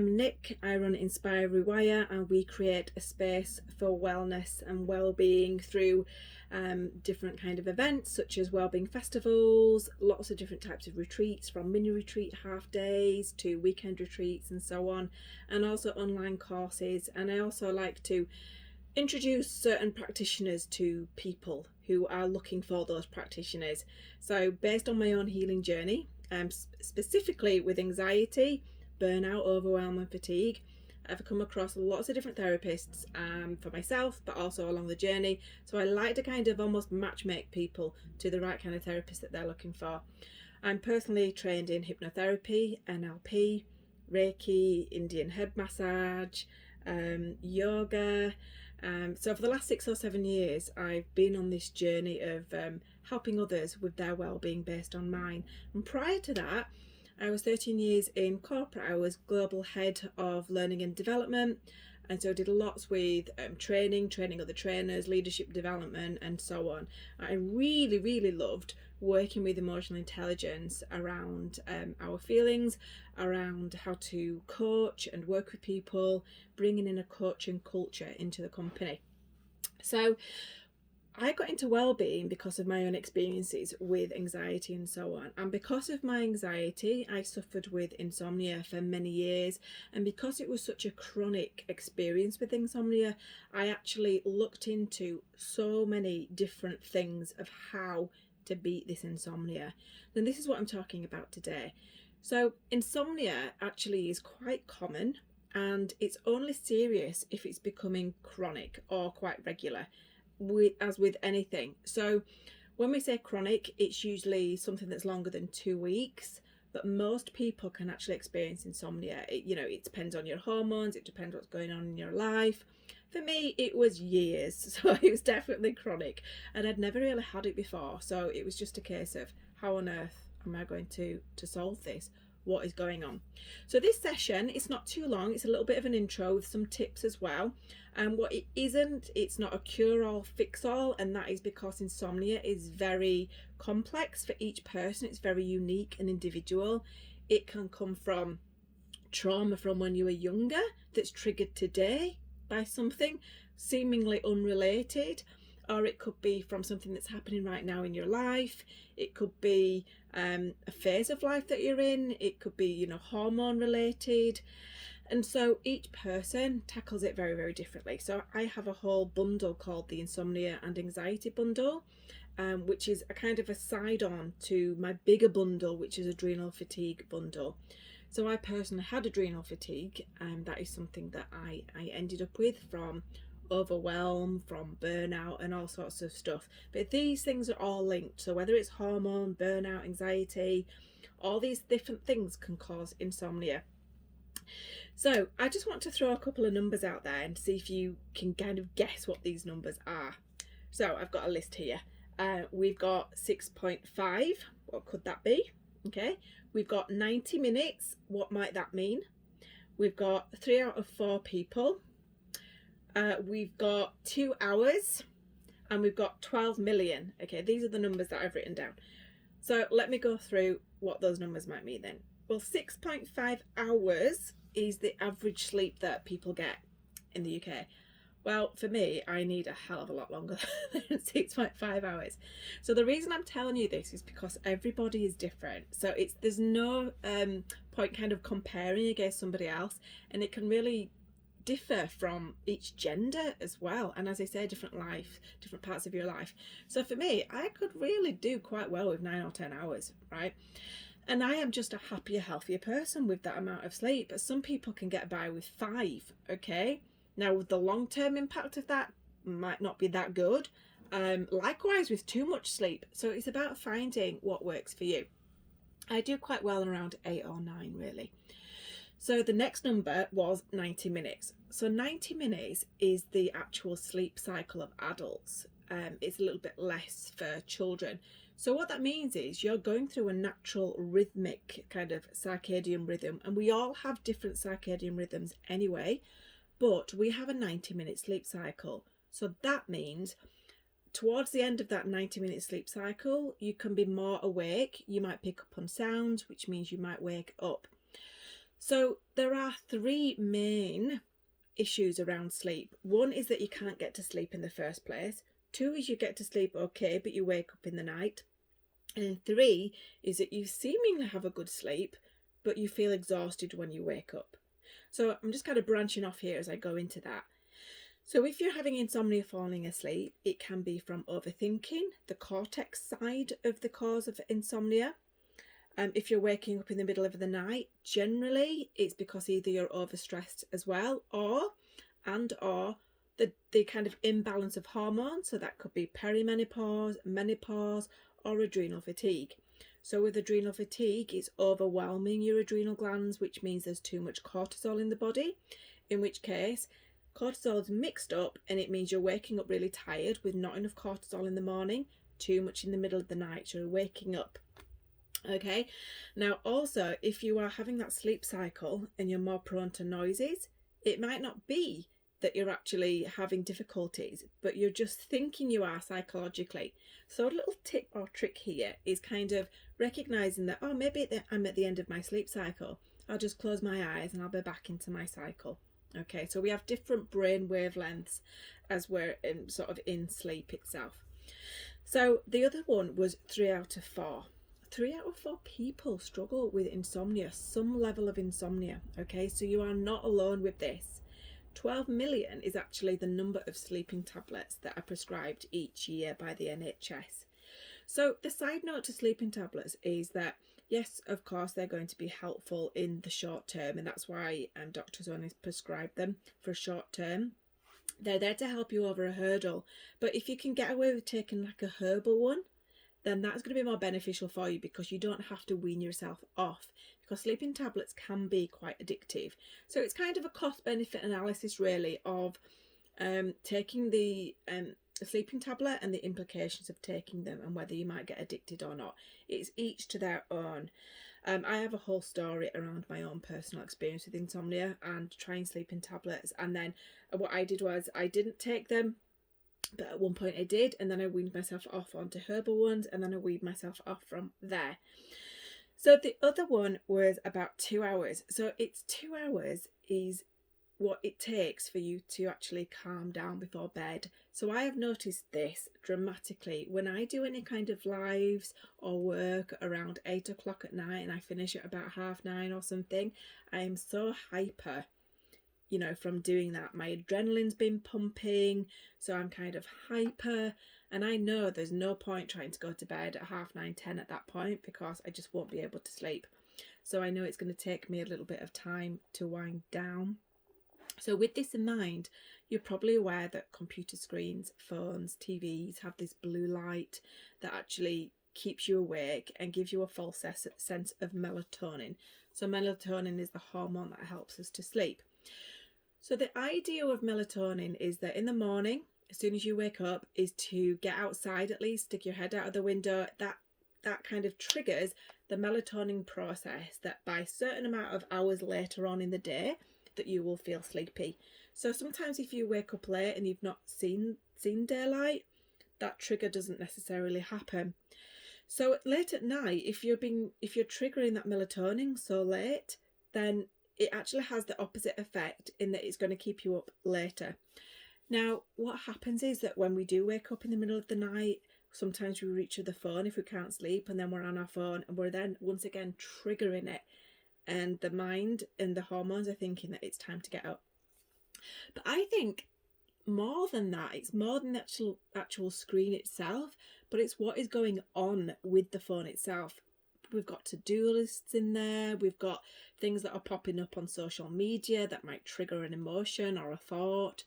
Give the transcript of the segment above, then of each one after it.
I'm Nick. I run Inspire Rewire, and we create a space for wellness and well-being through different kind of events such as wellbeing festivals, lots of different types of retreats, from mini retreat half days to weekend retreats and so on, and also online courses. And I also like to introduce certain practitioners to people who are looking for those practitioners. So based on my own healing journey, specifically with anxiety, burnout, overwhelm and fatigue, I've come across lots of different therapists for myself, but also along the journey. So I like to kind of almost matchmake people to the right kind of therapist that they're looking for. I'm personally trained in hypnotherapy, NLP, Reiki, Indian head massage, yoga. So for the last 6 or 7 years, I've been on this journey of helping others with their well-being based on mine. And prior to that, I was 13 years in corporate. I was global head of learning and development, and so I did lots with training other trainers, leadership development and so on. I really loved working with emotional intelligence around our feelings, around how to coach and work with people, bringing in a coaching culture into the company. So I got into well-being because of my own experiences with anxiety and so on. And because of my anxiety, I suffered with insomnia for many years. And because it was such a chronic experience with insomnia, I actually looked into so many different things of how to beat this insomnia. And this is what I'm talking about today. So insomnia actually is quite common, and it's only serious if it's becoming chronic or quite regular. As with anything. So when we say chronic, it's usually something that's longer than 2 weeks, but most people can actually experience insomnia. It depends on your hormones, it depends what's going on in your life. For me, it was years, so it was definitely chronic, and I'd never really had it before. So it was just a case of, how on earth am I going to solve this? What is going on? So this session, it's not too long, it's a little bit of an intro with some tips as well. And what it isn't, it's not a cure-all, fix-all, and that is because insomnia is very complex for each person. It's very unique and individual. It can come from trauma from when you were younger that's triggered today by something seemingly unrelated, or it could be from something that's happening right now in your life. It could be a phase of life that you're in. It could be, hormone related. And so each person tackles it very, very differently. So I have a whole bundle called the Insomnia and Anxiety Bundle, which is a kind of a side-on to my bigger bundle, which is Adrenal Fatigue Bundle. So I personally had adrenal fatigue, and that is something that I ended up with from overwhelm, from burnout and all sorts of stuff. But these things are all linked. So whether it's hormone, burnout, anxiety, all these different things can cause insomnia. So I just want to throw a couple of numbers out there and see if you can kind of guess what these numbers are. So I've got a list here. We've got 6.5. What could that be? Okay. We've got 90 minutes. What might that mean? We've got 3 out of 4 people. We've got 2 hours, and we've got 12 million. Okay, these are the numbers that I've written down. So let me go through what those numbers might mean then. Well, 6.5 hours is the average sleep that people get in the UK. Well, for me, I need a hell of a lot longer than 6.5 hours. So the reason I'm telling you this is because everybody is different. So there's no point kind of comparing against somebody else, and it can really differ from each gender as well. And as I say, different parts of your life. So for me, I could really do quite well with 9 or 10 hours, right? And I am just a happier, healthier person with that amount of sleep. But some people can get by with 5, okay? Now, the long-term impact of that might not be that good. Likewise with too much sleep. So it's about finding what works for you. I do quite well around 8 or 9, really. So the next number was 90 minutes. So 90 minutes is the actual sleep cycle of adults. It's a little bit less for children. So what that means is you're going through a natural rhythmic kind of circadian rhythm, and we all have different circadian rhythms anyway, but we have a 90-minute sleep cycle. So that means towards the end of that 90-minute sleep cycle, you can be more awake. You might pick up on sounds, which means you might wake up. So there are three main issues around sleep. One is that you can't get to sleep in the first place. Two is you get to sleep okay, but you wake up in the night. And three is that you seemingly have a good sleep, but you feel exhausted when you wake up. So I'm just kind of branching off here as I go into that. So if you're having insomnia falling asleep, it can be from overthinking, the cortex side of the cause of insomnia. If you're waking up in the middle of the night, generally it's because either you're overstressed as well, or the kind of imbalance of hormones. So that could be perimenopause, menopause, or adrenal fatigue. So with adrenal fatigue, it's overwhelming your adrenal glands, which means there's too much cortisol in the body, in which case cortisol is mixed up and it means you're waking up really tired with not enough cortisol in the morning, too much in the middle of the night, so you're waking up. Okay, now also if you are having that sleep cycle and you're more prone to noises, it might not be that you're actually having difficulties, but you're just thinking you are psychologically. So a little tip or trick here is kind of recognizing that, oh, maybe I'm at the end of my sleep cycle. I'll just close my eyes and I'll be back into my cycle. Okay, so we have different brain wavelengths as we're in sleep itself. So the other one was 3 out of 4. 3 out of 4 people struggle with insomnia, some level of insomnia. Okay, so you are not alone with this. 12 million is actually the number of sleeping tablets that are prescribed each year by the NHS. So the side note to sleeping tablets is that, yes, of course, they're going to be helpful in the short term, and that's why doctors only prescribe them for short term. They're there to help you over a hurdle. But if you can get away with taking like a herbal one, then that's going to be more beneficial for you, because you don't have to wean yourself off, because sleeping tablets can be quite addictive. So it's kind of a cost benefit analysis really of taking the sleeping tablet and the implications of taking them and whether you might get addicted or not. It's each to their own. I have a whole story around my own personal experience with insomnia and trying sleeping tablets, and then what I did was I didn't take them, but at one point I did, and then I weaned myself off onto herbal ones, and then I weaned myself off from there. So the other one was about 2 hours. So it's 2 hours is what it takes for you to actually calm down before bed. So I have noticed this dramatically when I do any kind of lives or work around 8 o'clock at night and I finish at about 9:30 or something. I am so hyper, from doing that. My adrenaline's been pumping, so I'm kind of hyper, and I know there's no point trying to go to bed at 9:30, 10 at that point, because I just won't be able to sleep. So I know it's going to take me a little bit of time to wind down. So with this in mind, you're probably aware that computer screens, phones, TVs have this blue light that actually keeps you awake and gives you a false sense of melatonin. So melatonin is the hormone that helps us to sleep. So the idea of melatonin is that in the morning, as soon as you wake up, is to get outside at least, stick your head out of the window. That kind of triggers the melatonin process that by a certain amount of hours later on in the day, that you will feel sleepy. So sometimes if you wake up late and you've not seen daylight, that trigger doesn't necessarily happen. So late at night, if you're triggering that melatonin so late, then it actually has the opposite effect in that it's going to keep you up later. Now, what happens is that when we do wake up in the middle of the night, sometimes we reach for the phone if we can't sleep, and then we're on our phone and we're then once again triggering it. And the mind and the hormones are thinking that it's time to get up. But I think more than that, it's more than the actual screen itself, but it's what is going on with the phone itself. We've got to-do lists in there. We've got things that are popping up on social media that might trigger an emotion or a thought.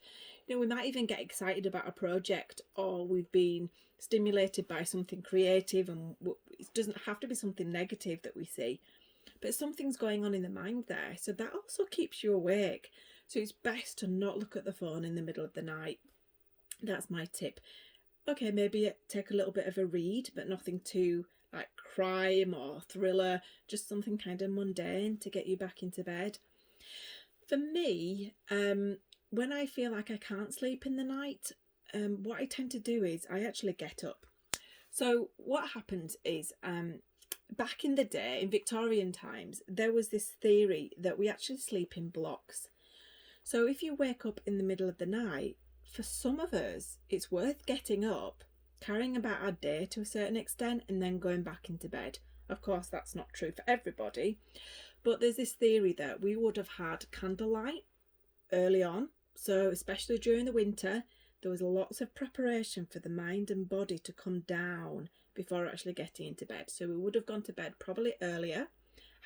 We might even get excited about a project, or we've been stimulated by something creative, and it doesn't have to be something negative that we see. But something's going on in the mind there. So that also keeps you awake. So it's best to not look at the phone in the middle of the night. That's my tip. Okay, maybe take a little bit of a read, but nothing too like crime or thriller, just something kind of mundane to get you back into bed. For me, when I feel like I can't sleep in the night, what I tend to do is I actually get up. So what happens is back in the day, in Victorian times, there was this theory that we actually sleep in blocks. So if you wake up in the middle of the night, for some of us, it's worth getting up, carrying about our day to a certain extent, and then going back into bed. Of course, that's not true for everybody, but there's this theory that we would have had candlelight early on. So especially during the winter, there was lots of preparation for the mind and body to come down before actually getting into bed. So we would have gone to bed probably earlier,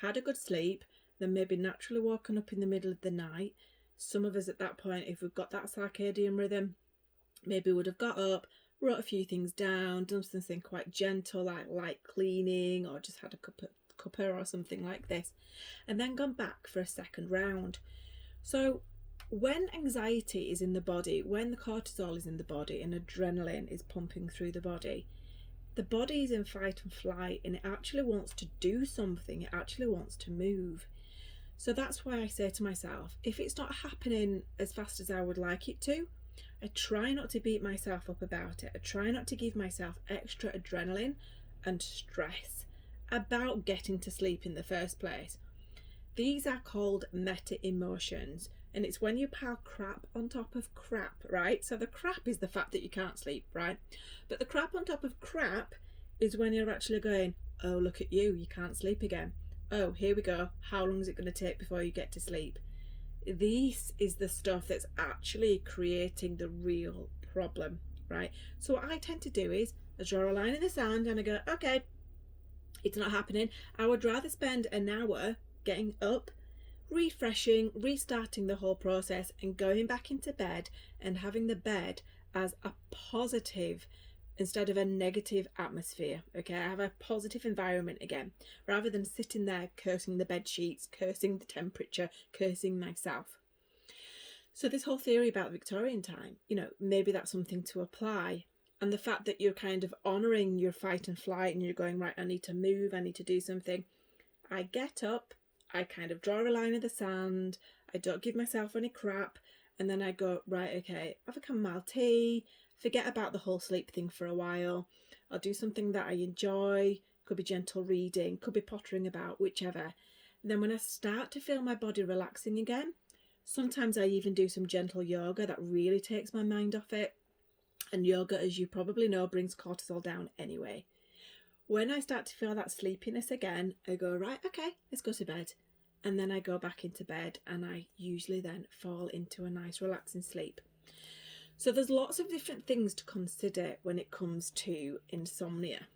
had a good sleep, then maybe naturally woken up in the middle of the night. Some of us at that point, if we've got that circadian rhythm, maybe would have got up, wrote a few things down, done something quite gentle like light cleaning, or just had a cuppa or something like this, and then gone back for a second round. So when anxiety is in the body, when the cortisol is in the body and adrenaline is pumping through the body is in fight and flight, and it actually wants to do something, it actually wants to move. So that's why I say to myself, if it's not happening as fast as I would like it to, I try not to beat myself up about it. I try not to give myself extra adrenaline and stress about getting to sleep in the first place. These are called meta emotions, and it's when you pile crap on top of crap, right? So the crap is the fact that you can't sleep, right? But the crap on top of crap is when you're actually going, oh, look at you, you can't sleep again. Oh, here we go. How long is it going to take before you get to sleep? This is the stuff that's actually creating the real problem, right? So what I tend to do is I draw a line in the sand and I go, okay, it's not happening. I would rather spend an hour getting up, refreshing, restarting the whole process, and going back into bed and having the bed as a positive instead of a negative atmosphere. Okay, I have a positive environment again, rather than sitting there cursing the bed sheets, cursing the temperature, cursing myself. So this whole theory about Victorian time, maybe that's something to apply. And the fact that you're kind of honouring your fight and flight, and you're going, right, I need to move, I need to do something. I get up, I kind of draw a line in the sand, I don't give myself any crap, and then I go, right, okay, have a chamomile tea, forget about the whole sleep thing for a while. I'll do something that I enjoy, could be gentle reading, could be pottering about, whichever. And then when I start to feel my body relaxing again, sometimes I even do some gentle yoga that really takes my mind off it. And yoga, as you probably know, brings cortisol down anyway. When I start to feel that sleepiness again, I go, right, okay, let's go to bed. And then I go back into bed, and I usually then fall into a nice relaxing sleep. So there's lots of different things to consider when it comes to insomnia.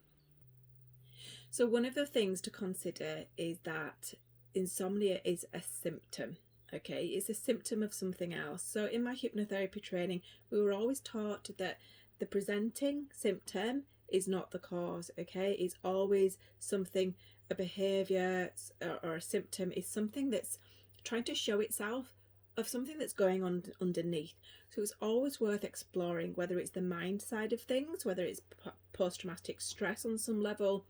So one of the things to consider is that insomnia is a symptom. Okay, it's a symptom of something else. So in my hypnotherapy training, we were always taught that the presenting symptom is not the cause. Okay, it's always something, a behaviour or a symptom is something that's trying to show itself of something that's going on underneath. So it's always worth exploring whether it's the mind side of things, whether it's post-traumatic stress on some level,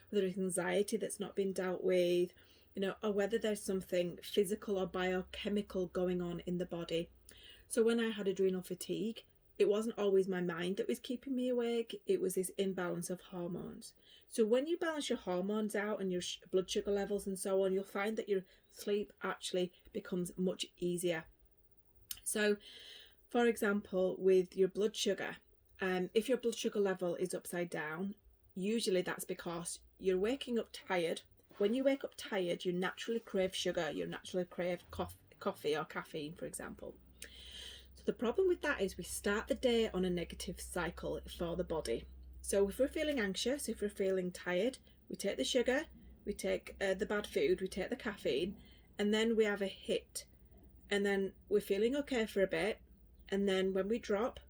whether it's anxiety that's not been dealt with, or whether there's something physical or biochemical going on in the body. So when I had adrenal fatigue, it wasn't always my mind that was keeping me awake, it was this imbalance of hormones. So when you balance your hormones out and your blood sugar levels and so on, you'll find that your sleep actually becomes much easier. So for example, with your blood sugar, if your blood sugar level is upside down, usually that's because you're waking up tired. When you wake up tired, you naturally crave sugar, you naturally crave coffee or caffeine, for example. So the problem with that is we start the day on a negative cycle for the body. So if we're feeling anxious, if we're feeling tired, we take the sugar, we take the bad food, we take the caffeine, and then we have a hit. And then we're feeling okay for a bit, and then when we drop,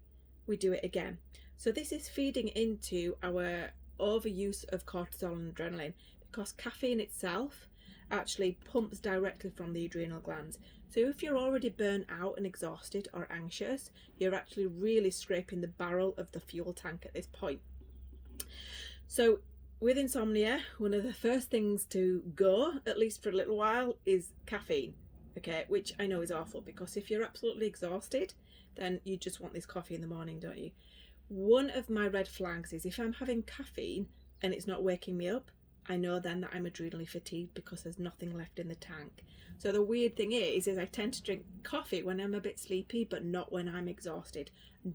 we do it again. So this is feeding into our overuse of cortisol and adrenaline, because caffeine itself actually pumps directly from the adrenal glands. So if you're already burnt out and exhausted or anxious, you're actually really scraping the barrel of the fuel tank at this point. So with insomnia, one of the first things to go, at least for a little while, is caffeine. Okay, which I know is awful, because if you're absolutely exhausted, then you just want this coffee in the morning, don't you? One of my red flags is if I'm having caffeine and it's not waking me up, I know then that I'm adrenally fatigued because there's nothing left in the tank. So the weird thing is I tend to drink coffee when I'm a bit sleepy, but not when I'm exhausted.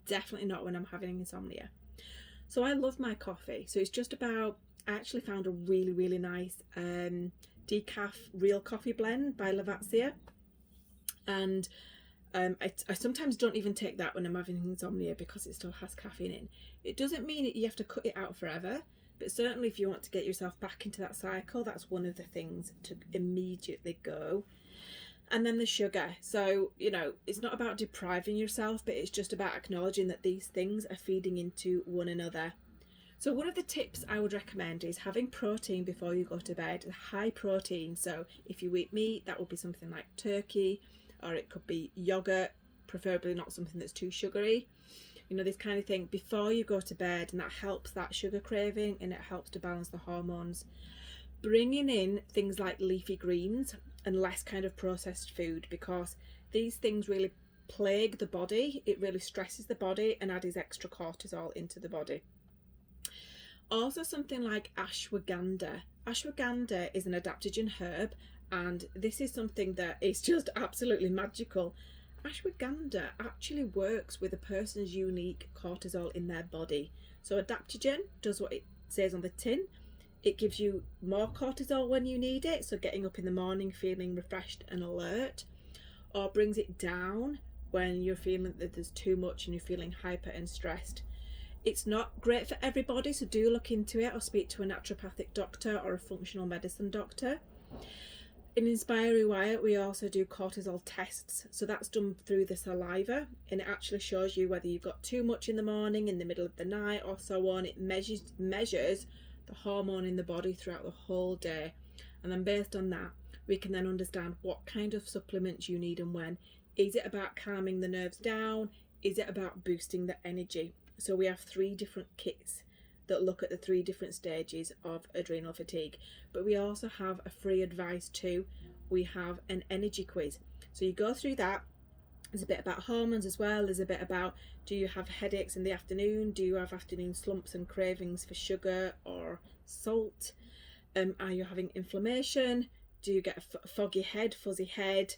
Definitely not when I'm having insomnia. So I love my coffee. So it's just about, I actually found a really, really nice decaf real coffee blend by Lavazza. And I sometimes don't even take that when I'm having insomnia because it still has caffeine in. It doesn't mean that you have to cut it out forever, but certainly if you want to get yourself back into that cycle, that's one of the things to immediately go. And then the sugar. So, you know, it's not about depriving yourself, but it's just about acknowledging that these things are feeding into one another. So one of the tips I would recommend is having protein before you go to bed, high protein. So if you eat meat, that would be something like turkey, or it could be yogurt, preferably not something that's too sugary. You know, this kind of thing before you go to bed, and that helps that sugar craving and it helps to balance the hormones. Bringing in things like leafy greens and less kind of processed food, because these things really plague the body. It really stresses the body and adds extra cortisol into the body. Also something like ashwagandha. Ashwagandha is an adaptogen herb, and this is something that is just absolutely magical. Ashwagandha actually works with a person's unique cortisol in their body. So adaptogen does what it says on the tin. It gives you more cortisol when you need it, so getting up in the morning feeling refreshed and alert, or brings it down when you're feeling that there's too much and you're feeling hyper and stressed. It's not great for everybody, so do look into it or speak to a naturopathic doctor or a functional medicine doctor. In Inspire Rewire, we also do cortisol tests. So that's done through the saliva, and it actually shows you whether you've got too much in the morning, in the middle of the night, or so on. It measures the hormone in the body throughout the whole day. And then based on that, we can then understand what kind of supplements you need and when. Is it about calming the nerves down? Is it about boosting the energy? So we have 3 different kits that look at the 3 different stages of adrenal fatigue. But we also have a free advice too. We have an energy quiz. So you go through that. There's a bit about hormones as well. There's a bit about, do you have headaches in the afternoon? Do you have afternoon slumps and cravings for sugar or salt? Are you having inflammation? Do you get a foggy head, fuzzy head?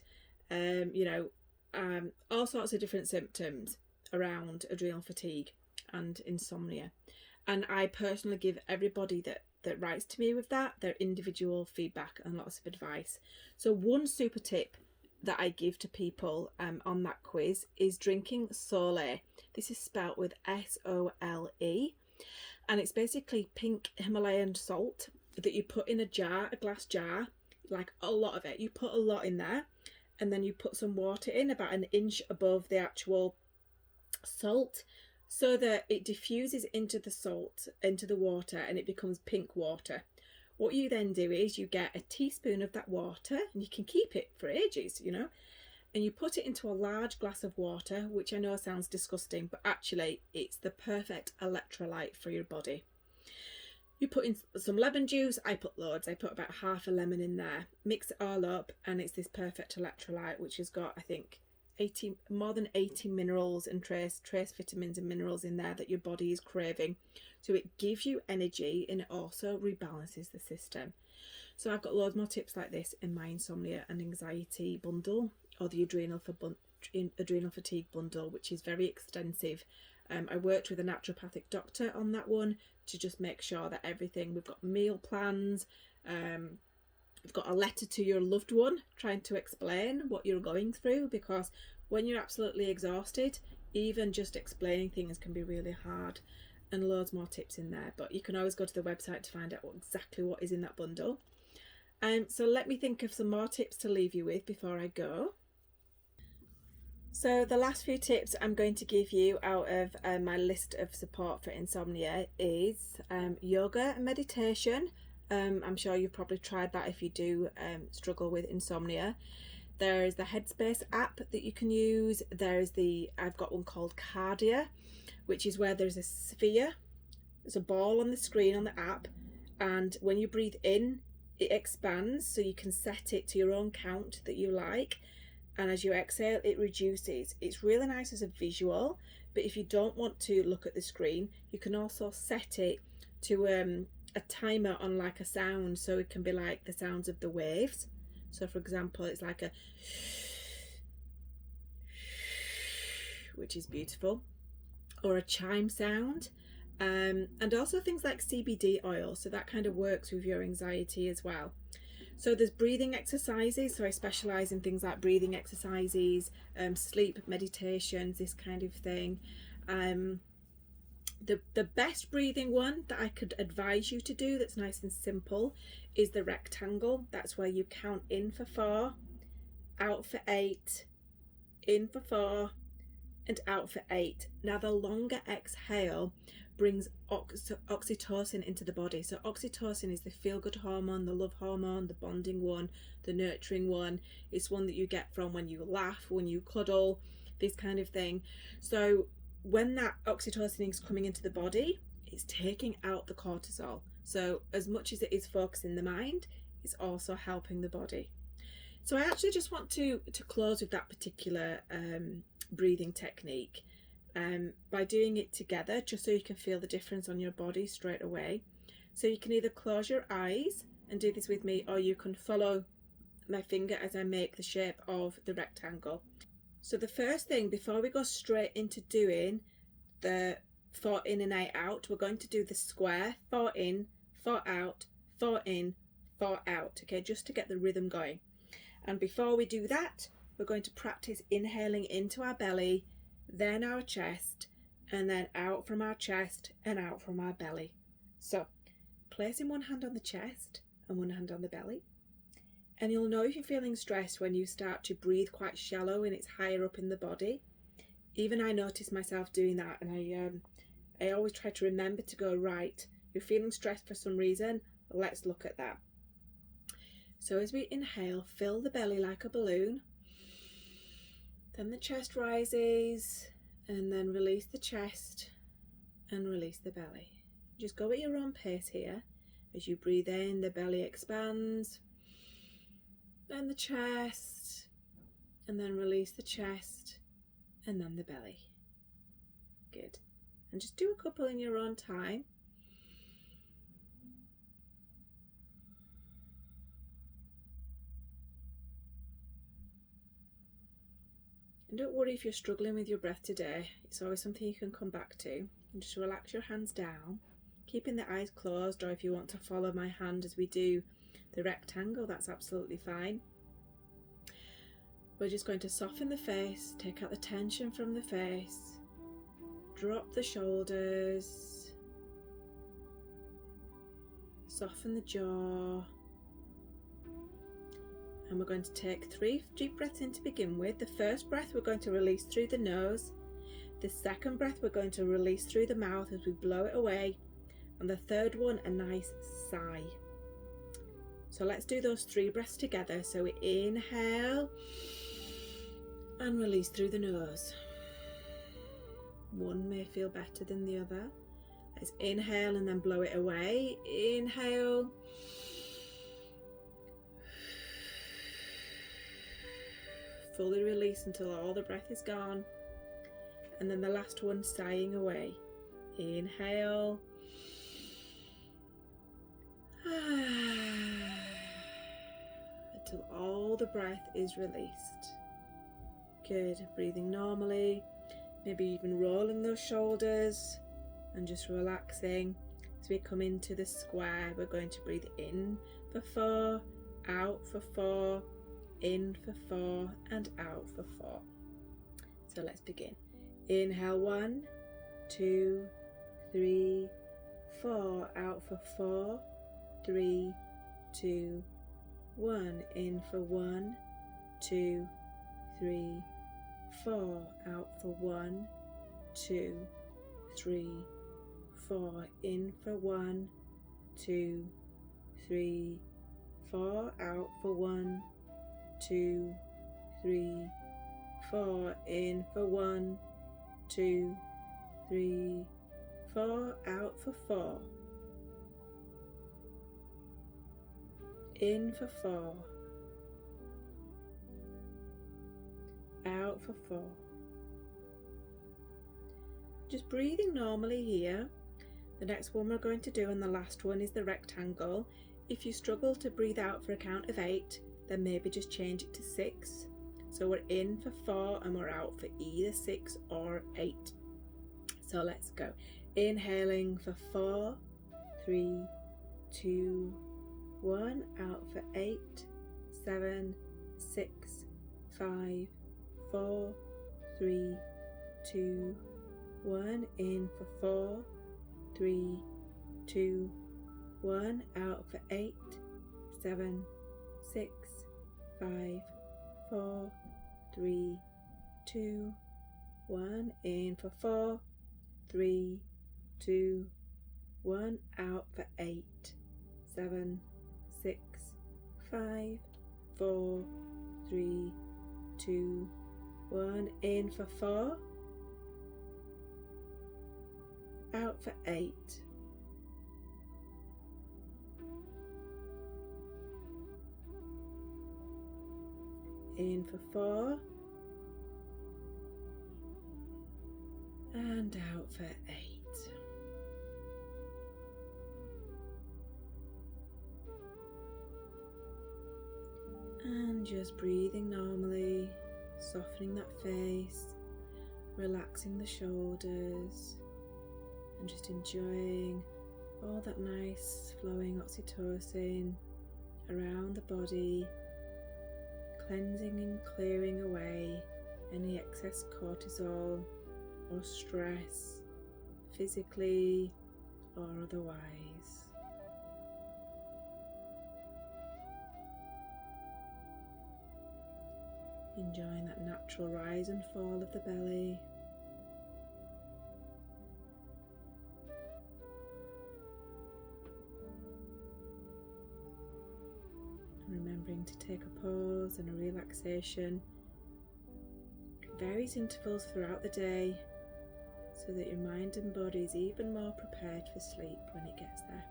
All sorts of different symptoms around adrenal fatigue and insomnia. And I personally give everybody that writes to me with that their individual feedback and lots of advice. So one super tip that I give to people on that quiz is drinking Sole. This is spelt with S-O-L-E, and it's basically pink Himalayan salt that you put in a glass jar, like a lot of it. You put a lot in there, and then you put some water in about an inch above the actual salt, so that it diffuses into the water, and it becomes pink water. What you then do is you get a teaspoon of that water, and you can keep it for ages, you know, and you put it into a large glass of water, which I know sounds disgusting, but actually it's the perfect electrolyte for your body. You put in some lemon juice. I put loads. I put about half a lemon in there, mix it all up, and it's this perfect electrolyte, which has got, I think, more than 80 minerals and trace vitamins and minerals in there that your body is craving. So it gives you energy, and it also rebalances the system. So I've got loads more tips like this in my insomnia and anxiety bundle, or the adrenal fatigue bundle, which is very extensive. I worked with a naturopathic doctor on that one to just make sure that everything, we've got meal plans, we've got a letter to your loved one trying to explain what you're going through, because when you're absolutely exhausted, even just explaining things can be really hard, and loads more tips in there. But you can always go to the website to find out exactly what is in that bundle. So let me think of some more tips to leave you with before I go. So the last few tips I'm going to give you out of my list of support for insomnia is yoga and meditation. I'm sure you've probably tried that if you do struggle with insomnia. There's the Headspace app that you can use. I've got one called Cardia, which is where there's a sphere. There's a ball on the screen on the app, and when you breathe in, it expands, so you can set it to your own count that you like, and as you exhale, it reduces. It's really nice as a visual, but if you don't want to look at the screen, you can also set it to a timer on like a sound, so it can be like the sounds of the waves. So for example, it's like a, which is beautiful, or a chime sound. And also things like CBD oil, so that kind of works with your anxiety as well. So there's breathing exercises, so I specialise in things like breathing exercises, sleep meditations, this kind of thing. The best breathing one that I could advise you to do that's nice and simple is the rectangle. That's where you count in for 4, out for 8, in for 4, and out for 8. Now the longer exhale brings oxytocin into the body. So oxytocin is the feel-good hormone, the love hormone, the bonding one, the nurturing one. It's one that you get from when you laugh, when you cuddle, this kind of thing. So when that oxytocin is coming into the body, it's taking out the cortisol. So as much as it is focusing the mind, it's also helping the body. So I actually just want to close with that particular breathing technique by doing it together, just so you can feel the difference on your body straight away. So you can either close your eyes and do this with me, or you can follow my finger as I make the shape of the rectangle. So the first thing, before we go straight into doing the 4 in and 8 out, we're going to do the square, 4 in, 4 out, 4 in, 4 out, okay, just to get the rhythm going. And before we do that, we're going to practice inhaling into our belly, then our chest, and then out from our chest and out from our belly. So placing one hand on the chest and one hand on the belly. And you'll know if you're feeling stressed when you start to breathe quite shallow and it's higher up in the body. Even I notice myself doing that, and I always try to remember to go, right, you're feeling stressed for some reason, let's look at that. So as we inhale, fill the belly like a balloon. Then the chest rises, and then release the chest and release the belly. Just go at your own pace here. As you breathe in, the belly expands, then the chest, and then release the chest, and then the belly. Good. And just do a couple in your own time. And don't worry if you're struggling with your breath today. It's always something you can come back to. And just relax your hands down, keeping the eyes closed, or if you want to follow my hand as we do the rectangle, that's absolutely fine. We're just going to soften the face, take out the tension from the face, drop the shoulders, soften the jaw. And we're going to take 3 deep breaths in to begin with. The first breath we're going to release through the nose. The second breath we're going to release through the mouth as we blow it away. And the third one, a nice sigh. So let's do those 3 breaths together. So we inhale and release through the nose. One may feel better than the other. Let's inhale and then blow it away. Inhale. Fully release until all the breath is gone. And then the last one, sighing away. Inhale. Until all the breath is released. Good. Breathing normally. Maybe even rolling those shoulders and just relaxing. As we come into the square, we're going to breathe in for 4, out for 4, in for 4, and out for 4. So let's begin. Inhale 1, 2, 3, 4. Out for 4, 3, 2, 1. In for 1, 2, 3, 4. Out for 1, 2, 3, 4. In for 1, 2, 3, 4. Out for 1, 2, 3, 4. In for 1, 2, 3, 4. Out for 4. In for 4. Out for 4. Just breathing normally here. The next one we're going to do, and the last one, is the rectangle. If you struggle to breathe out for a count of 8, then maybe just change it to 6. So we're in for 4 and we're out for either 6 or 8. So let's go. Inhaling for 4, 3, 2, 1. Out for 8, 7, 6, 5, 4, 3, 2, 1. In for 4, 3, 2, 1. Out for 8, 7, 6, 5, 4, 3, 2, 1. In for 4, 3, 2, 1. Out for 8, 7, 6, 5, 4, 3, 2, 1. In for 4. Out for 8. In for 4. And out for 8. And just breathing normally, softening that face, relaxing the shoulders, and just enjoying all that nice flowing oxytocin around the body, cleansing and clearing away any excess cortisol or stress, physically or otherwise. Enjoying that natural rise and fall of the belly. Remembering to take a pause and a relaxation at various intervals throughout the day, so that your mind and body is even more prepared for sleep when it gets there.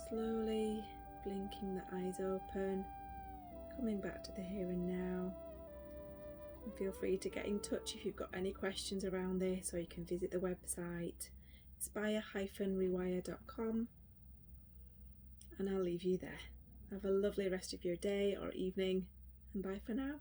Slowly blinking the eyes open, coming back to the here and now. And feel free to get in touch if you've got any questions around this, or you can visit the website inspire-rewire.com. and I'll leave you there. Have a lovely rest of your day or evening, and bye for now.